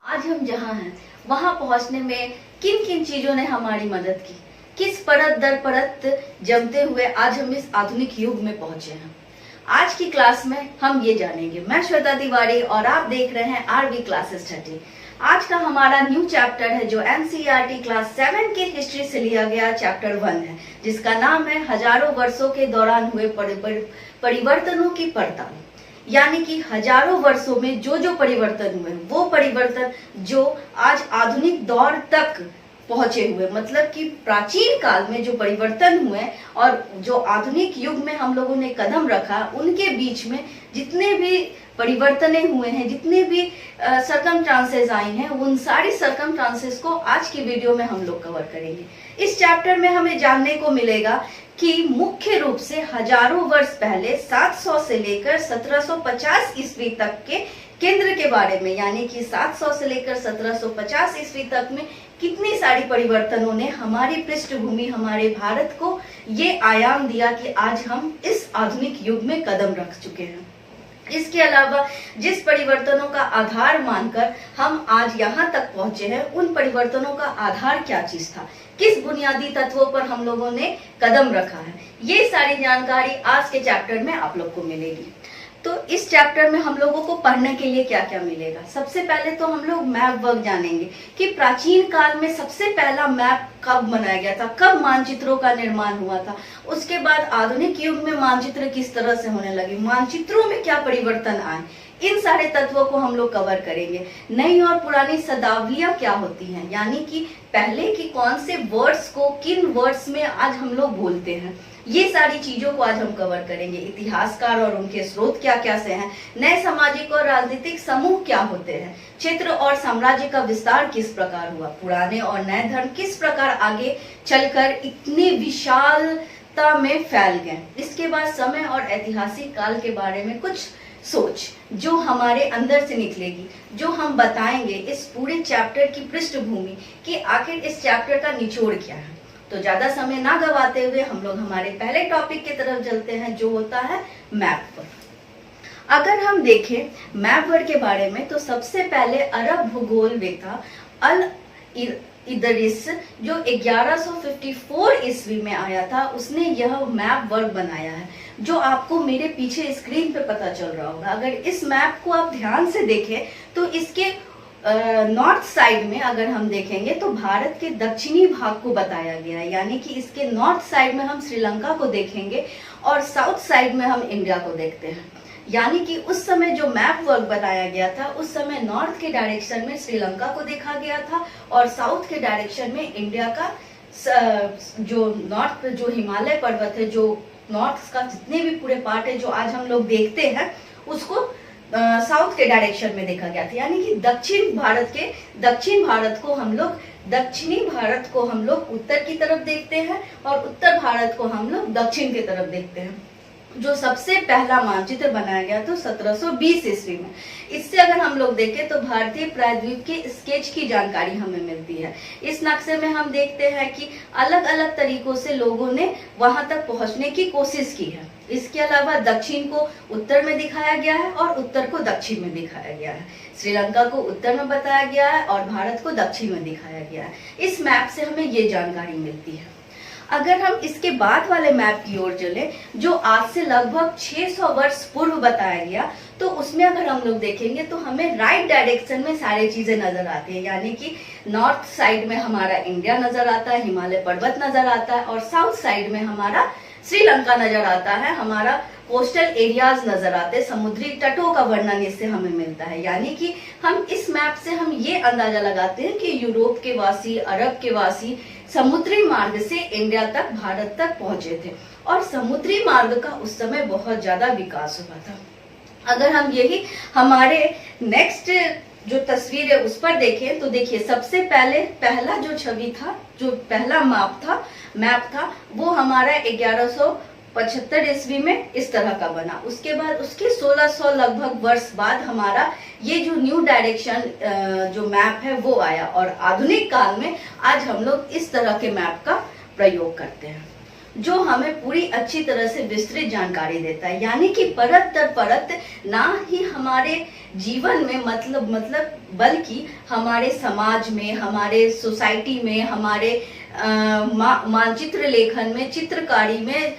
आज हम जहाँ हैं वहाँ पहुँचने में किन किन चीजों ने हमारी मदद की, किस परत दर परत जमते हुए आज हम इस आधुनिक युग में पहुंचे हैं। आज की क्लास में हम ये जानेंगे। मैं श्वेता तिवारी और आप देख रहे हैं आरवी क्लासेस 30। आज का हमारा न्यू चैप्टर है जो एनसीईआरटी क्लास 7 के हिस्ट्री से लिया गया चैप्टर 1 है, जिसका नाम है हजारों वर्षों के दौरान हुए परिवर्तनों की पड़ताल। यानी कि हजारों वर्षों में जो परिवर्तन हुए वो परिवर्तन जो आज आधुनिक दौर तक पहुंचे हुए, मतलब कि प्राचीन काल में जो परिवर्तन हुए और जो आधुनिक युग में हम लोगों ने कदम रखा, उनके बीच में जितने भी परिवर्तने हुए हैं, जितने भी सरकमस्टांसेस आई हैं, उन सारी सरकमस्टांसेस को आज की वीडियो में हम लोग कवर करेंगे। इस चैप्टर में हमें जानने को मिलेगा कि मुख्य रूप से हजारों वर्ष पहले 700 से लेकर 1750 ईस्वी तक के केंद्र के बारे में, यानी कि 700 से लेकर 1750 ईस्वी तक में कितनी सारी परिवर्तनों ने हमारी पृष्ठभूमि, हमारे भारत को ये आयाम दिया कि आज हम इस आधुनिक युग में कदम रख चुके हैं। इसके अलावा जिस परिवर्तनों का आधार मानकर हम आज यहाँ तक पहुंचे हैं, उन परिवर्तनों का आधार क्या चीज था, किस बुनियादी तत्वों पर हम लोगों ने कदम रखा है, ये सारी जानकारी आज के चैप्टर में आप लोग को मिलेगी। तो इस चैप्टर में हम लोगों को पढ़ने के लिए क्या क्या मिलेगा। सबसे पहले तो हम लोग मैप वर्क जानेंगे कि प्राचीन काल में सबसे पहला मैप कब बनाया गया था, कब मानचित्रों का निर्माण हुआ था। उसके बाद आधुनिक युग में मानचित्र किस तरह से होने लगे, मानचित्रों में क्या परिवर्तन आए, इन सारे तत्वों को हम लोग कवर करेंगे। नई और पुरानी शब्दावलियां क्या होती हैं, यानी कि पहले की कौन से वर्ड्स को किन वर्ड्स में आज हम लोग बोलते हैं, ये सारी चीजों को आज हम कवर करेंगे। इतिहासकार और उनके स्रोत क्या क्या से हैं, नए सामाजिक और राजनीतिक समूह क्या होते हैं, क्षेत्र और साम्राज्य का विस्तार किस प्रकार हुआ, पुराने और नए धर्म किस प्रकार आगे चलकर इतनी विशालता में फैल गए। इसके बाद समय और ऐतिहासिक काल के बारे में कुछ सोच जो हमारे अंदर से निकलेगी, जो हम बताएंगे इस पूरे चैप्टर की पृष्ठभूमि कि आखिर इस चैप्टर का निचोड़ क्या है। तो ज्यादा समय ना गवाते हुए हम लोग हमारे पहले टॉपिक की तरफ चलते हैं, जो होता है मैप वर्क। अगर हम देखें मैप वर्क के बारे में, तो सबसे पहले अरब भूगोलवेत्ता अल इदरिस जो 1154 ईस्वी में आया था, उसने यह मैप वर्क बनाया है, जो आपको मेरे पीछे स्क्रीन पे पता चल रहा होगा। अगर इस मैप को आप ध्यान से देखें तो इसके नॉर्थ साइड में अगर हम देखेंगे तो भारत के दक्षिणी भाग को बताया गया है, यानी कि इसके नॉर्थ साइड में हम श्रीलंका को देखेंगे और साउथ साइड में हम इंडिया को देखते हैं। यानी कि उस समय जो मैप वर्क बनाया गया था, उस समय नॉर्थ के डायरेक्शन में श्रीलंका को देखा गया था और साउथ के डायरेक्शन में इंडिया का जो नॉर्थ, जो हिमालय पर्वत है, जो नॉर्थ का जितने भी पूरे पार्ट है जो आज हम लोग देखते हैं, उसको साउथ के डायरेक्शन में देखा गया था। यानी कि दक्षिणी भारत को हम लोग उत्तर की तरफ देखते हैं और उत्तर भारत को हम लोग दक्षिण की तरफ देखते हैं। जो सबसे पहला मानचित्र बनाया गया तो 1720 ईस्वी में। इससे अगर हम लोग देखें तो भारतीय प्रायद्वीप के स्केच की जानकारी हमें मिलती है। इस नक्शे में हम देखते हैं कि अलग अलग तरीकों से लोगों ने वहां तक पहुंचने की कोशिश की है। इसके अलावा दक्षिण को उत्तर में दिखाया गया है और उत्तर को दक्षिण में दिखाया गया है। श्रीलंका को उत्तर में बताया गया है और भारत को दक्षिण में दिखाया गया है। इस मैप से हमें ये जानकारी मिलती है। अगर हम इसके बाद वाले मैप की ओर चले, जो आज से लगभग 600 वर्ष पूर्व बताया गया, तो उसमें अगर हम लोग देखेंगे तो हमें राइट डायरेक्शन में सारी चीजें नजर आती है। यानी कि नॉर्थ साइड में हमारा इंडिया नजर आता है, हिमालय पर्वत नजर आता है और साउथ साइड में हमारा श्रीलंका नजर आता है, हमारा कोस्टल एरियाज नजर आते हैं, समुद्री तटों का वर्णन इससे हमें मिलता है। यानी कि हम इस मैप से हम ये अंदाजा लगाते हैं कि यूरोप के वासी, अरब के वासी समुद्री मार्ग से इंडिया तक, भारत तक पहुंचे थे और समुद्री मार्ग का उस समय बहुत ज्यादा विकास हुआ था। अगर हम यही हमारे नेक्स्ट जो तस्वीर है उस पर देखें तो देखिए, सबसे पहला जो छवि था, जो पहला मैप था वो हमारा 1175 ईस्वी में इस तरह का बना। उसके बाद उसके 1600 लगभग वर्ष बाद हमारा ये जो न्यू डायरेक्शन जो मैप है वो आया और आधुनिक काल में आज हम लोग इस तरह के मैप का प्रयोग करते हैं। जो हमें पूरी अच्छी तरह से विस्तृत जानकारी देता है। यानी कि परत दर परत ना ही हमारे जीवन में मतलब बल्कि हमारे समाज में, हमारे सोसाइटी में, हमारे मानचित्र लेखन में, चित्रकारी में,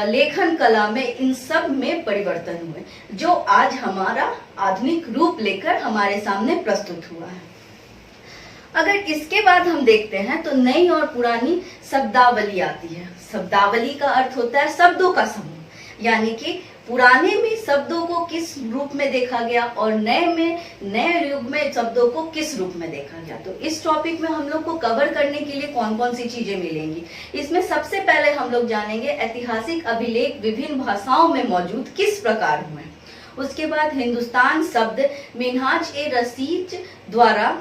लेखन कला में, इन सब में परिवर्तन हुए, जो आज हमारा आधुनिक रूप लेकर हमारे सामने प्रस्तुत हुआ है। अगर इसके बाद हम देखते हैं तो नई और पुरानी शब्दावली आती है। शब्दावली का अर्थ होता है शब्दों का समूह, यानी कि पुराने में शब्दों को किस रूप में देखा गया और नए युग में शब्दों को किस रूप में देखा गया। तो इस टॉपिक में हम लोग को कवर करने के लिए कौन कौन सी चीजें मिलेंगी, इसमें सबसे पहले हम लोग जानेंगे ऐतिहासिक अभिलेख विभिन्न भाषाओं में मौजूद किस प्रकार हुए। उसके बाद हिंदुस्तान शब्द मिन्हाज ए रशीद द्वारा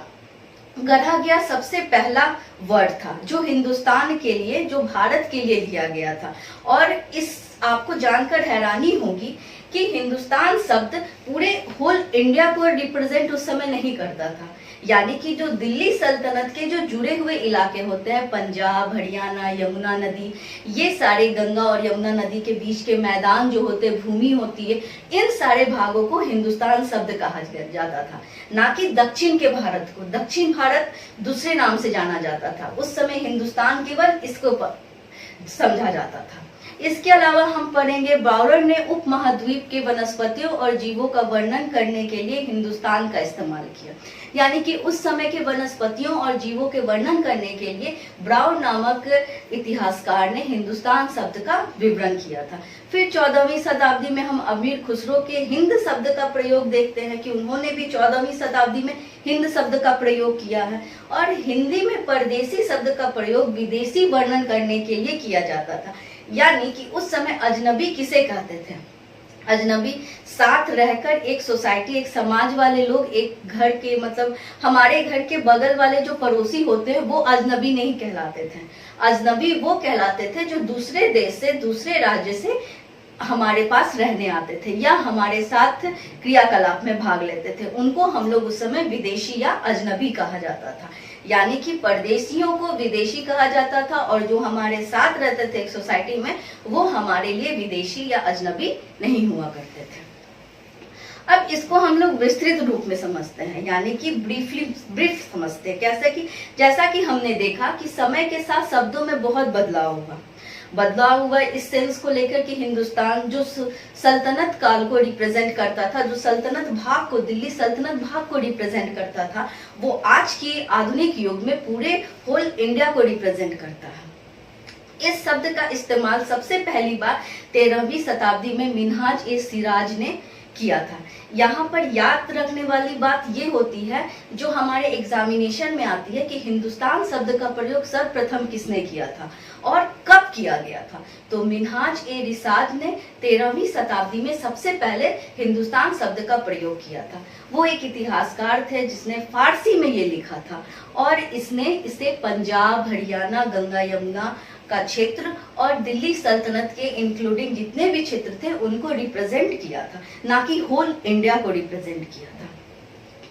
गढ़ा गया सबसे पहला वर्ड था, जो हिंदुस्तान के लिए, जो भारत के लिए दिया गया था। और इस आपको जानकर हैरानी होगी कि हिंदुस्तान शब्द पूरे होल इंडिया को रिप्रेजेंट उस समय नहीं करता था। यानी कि जो दिल्ली सल्तनत के जो जुड़े हुए इलाके होते हैं, पंजाब, हरियाणा, यमुना नदी, ये सारे गंगा और यमुना नदी के बीच के मैदान जो होते, भूमि होती है, इन सारे भागों को हिंदुस्तान शब्द कहा जाता था, ना कि दक्षिण के भारत को। दक्षिण भारत दूसरे नाम से जाना जाता था। उस समय हिंदुस्तान केवल इसको समझा जाता था। इसके अलावा हम पढ़ेंगे ब्राउडर ने उपमहाद्वीप के वनस्पतियों और जीवों का वर्णन करने के लिए हिंदुस्तान का इस्तेमाल किया। यानी कि उस समय के वनस्पतियों और जीवों के वर्णन करने के लिए ब्राउड नामक इतिहासकार ने हिंदुस्तान शब्द का विवरण किया था। फिर 14वीं शताब्दी में हम अमीर खुसरो के हिंद शब्द का प्रयोग देखते हैं कि उन्होंने भी 14वीं शताब्दी में हिंद शब्द का प्रयोग किया है। और हिंदी में परदेसी शब्द का प्रयोग विदेशी वर्णन करने के लिए किया जाता था। यानी कि उस समय अजनबी किसे कहते थे? अजनबी साथ रहकर एक सोसाइटी, एक समाज वाले लोग, एक घर के मतलब हमारे घर के बगल वाले जो पड़ोसी होते हैं वो अजनबी नहीं कहलाते थे। अजनबी वो कहलाते थे जो दूसरे देश से, दूसरे राज्य से हमारे पास रहने आते थे या हमारे साथ क्रियाकलाप में भाग लेते थे। उनको हम लोग उस समय विदेशी या अजनबी कहा जाता था। यानी कि परदेशियों को विदेशी कहा जाता था और जो हमारे साथ रहते थे एक सोसाइटी में, वो हमारे लिए विदेशी या अजनबी नहीं हुआ करते थे। अब इसको हम लोग विस्तृत रूप में समझते हैं, यानी कि ब्रीफ समझते हैं। जैसा कि हमने देखा कि समय के साथ शब्दों में बहुत बदलाव हुआ इस सेंस को लेकर कि हिंदुस्तान जो सल्तनत काल को रिप्रेजेंट करता था, जो सल्तनत भाग को, दिल्ली सल्तनत भाग को रिप्रेजेंट करता था, वो आज के आधुनिक युग में पूरे होल इंडिया को रिप्रेजेंट करता है। इस शब्द का इस्तेमाल सबसे पहली बार 13वीं शताब्दी में मिन्हाज ए सिराज ने किया था। यहाँ पर याद रखने वाली बात ये होती है, जो हमारे एग्जामिनेशन में आती है, कि हिंदुस्तान शब्द का प्रयोग सर्वप्रथम किसने किया था और कब किया गया था। तो मिन्हाज ए रिसाज ने 13वीं शताब्दी में सबसे पहले हिंदुस्तान शब्द का प्रयोग किया था। वो एक इतिहासकार थे जिसने फारसी में ये लिखा था और इसने इसे पंजाब, हरियाणा, गंगा यमुना का क्षेत्र और दिल्ली सल्तनत के इंक्लूडिंग जितने भी क्षेत्र थे उनको रिप्रेजेंट किया था, ना कि होल इंडिया को रिप्रेजेंट किया था।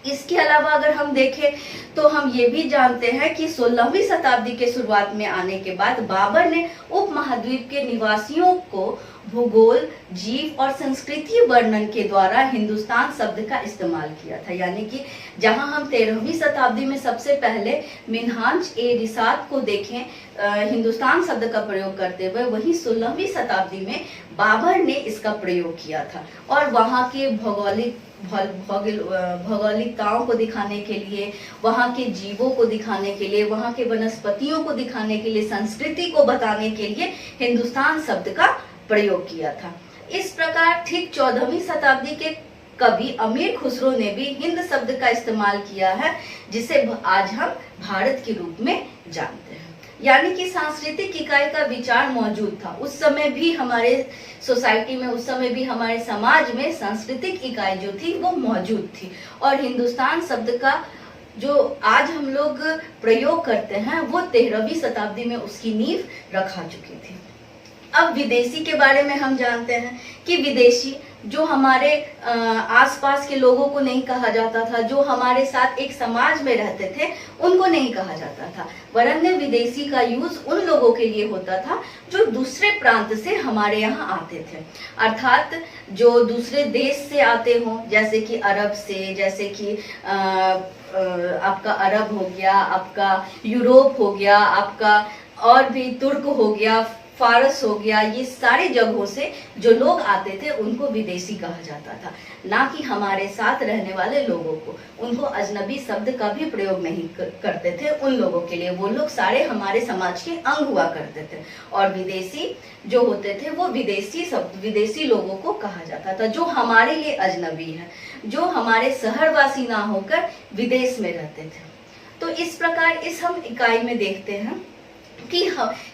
इसके अलावा अगर हम देखें तो हम ये भी जानते हैं कि 16वीं शताब्दी के शुरुआत में आने के बाद बाबर ने उपमहाद्वीप के निवासियों को भूगोल, जीव और संस्कृति वर्णन के द्वारा हिंदुस्तान शब्द का इस्तेमाल किया था। यानी कि जहां हम 13वीं शताब्दी में सबसे पहले मिन्हाज ए रिसात को देखें हिंदुस्तान शब्द का प्रयोग करते हुए, वहीं 16वीं शताब्दी में बाबर ने इसका प्रयोग किया था और वहां के भौगोलिकताओं को दिखाने के लिए, वहां के जीवों को दिखाने के लिए, वहां के वनस्पतियों को दिखाने के लिए, संस्कृति को बताने के लिए हिंदुस्तान शब्द का प्रयोग किया था। इस प्रकार ठीक 14वीं शताब्दी के कवि अमीर खुसरो ने भी हिंद शब्द का इस्तेमाल किया है, जिसे आज हम भारत के रूप में जानते हैं। यानी कि सांस्कृतिक इकाई का विचार मौजूद था उस समय भी हमारे सोसाइटी में, उस समय भी हमारे समाज में सांस्कृतिक इकाई जो थी वो मौजूद थी और हिंदुस्तान शब्द का जो आज हम लोग प्रयोग करते हैं वो 13वीं शताब्दी में उसकी नींव रखा चुकी थी। अब विदेशी के बारे में हम जानते हैं कि विदेशी जो हमारे आसपास के लोगों को नहीं कहा जाता था, जो हमारे साथ एक समाज में रहते थे, उनको नहीं कहा जाता था, वरन विदेशी का यूज उन लोगों के लिए होता था जो दूसरे प्रांत से हमारे यहाँ आते थे, अर्थात जो दूसरे देश से आते हों, जैसे कि अरब से, जैसे कि आपका अरब हो गया, आपका यूरोप हो गया, आपका और भी तुर्क हो गया, फारस हो गया, ये सारी जगहों से जो लोग आते थे उनको विदेशी कहा जाता था, ना कि हमारे साथ रहने वाले लोगों को। उनको अजनबी शब्द का भी प्रयोग नहीं करते थे उन लोगों के लिए, वो लोग सारे हमारे समाज के अंग हुआ करते थे। और विदेशी जो होते थे वो विदेशी लोगों को कहा जाता था, जो हमारे लिए अजनबी है, जो हमारे शहरवासी ना होकर विदेश में रहते थे। तो इस प्रकार इस हम इकाई में देखते हैं कि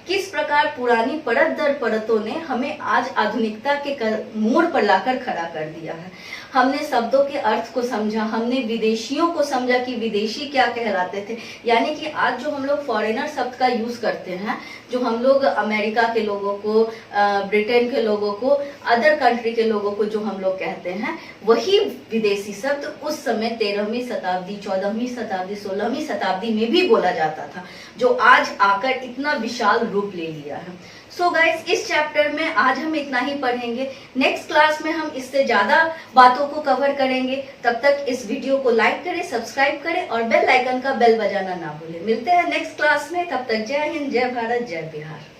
किस प्रकार पुरानी परत दर परतों ने हमें आज आधुनिकता के मोड़ पर लाकर खड़ा कर दिया है। हमने शब्दों के अर्थ को समझा, हमने विदेशियों को समझा कि विदेशी क्या कहलाते थे, यानी कि आज जो हम लोग फॉरेनर शब्द का यूज करते हैं, जो हम लोग अमेरिका के लोगों को, ब्रिटेन के लोगों को, अदर कंट्री के लोगों को जो हम लोग कहते हैं, वही विदेशी शब्द उस समय 13वीं शताब्दी, 14वीं शताब्दी, 16वीं शताब्दी में भी बोला जाता था, जो आज आकर इतना विशाल रूप ले लिया है। सो गाइस, इस चैप्टर में आज हम इतना ही पढ़ेंगे। नेक्स्ट क्लास में हम इससे ज्यादा बातों को कवर करेंगे। तब तक इस वीडियो को लाइक करें, सब्सक्राइब करें और बेल आइकन का बेल बजाना ना भूलें। मिलते हैं नेक्स्ट क्लास में, तब तक जय हिंद, जय भारत, जय बिहार।